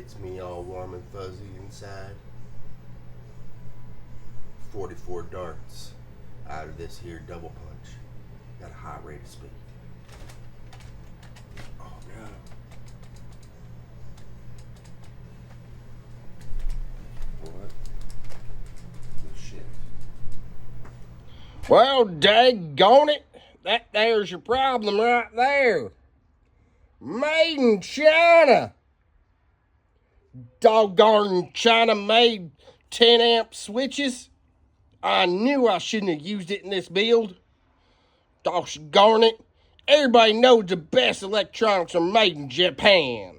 Gets me all warm and fuzzy inside. 44 darts out of this here double punch. Got a high rate of speed. Oh no. What? Good shit. Well, daggone it. That there's your problem right there. Made in China. Doggone China made 10 amp switches. I knew I shouldn't have used it in this build. Doggone it. Everybody knows the best electronics are made in Japan.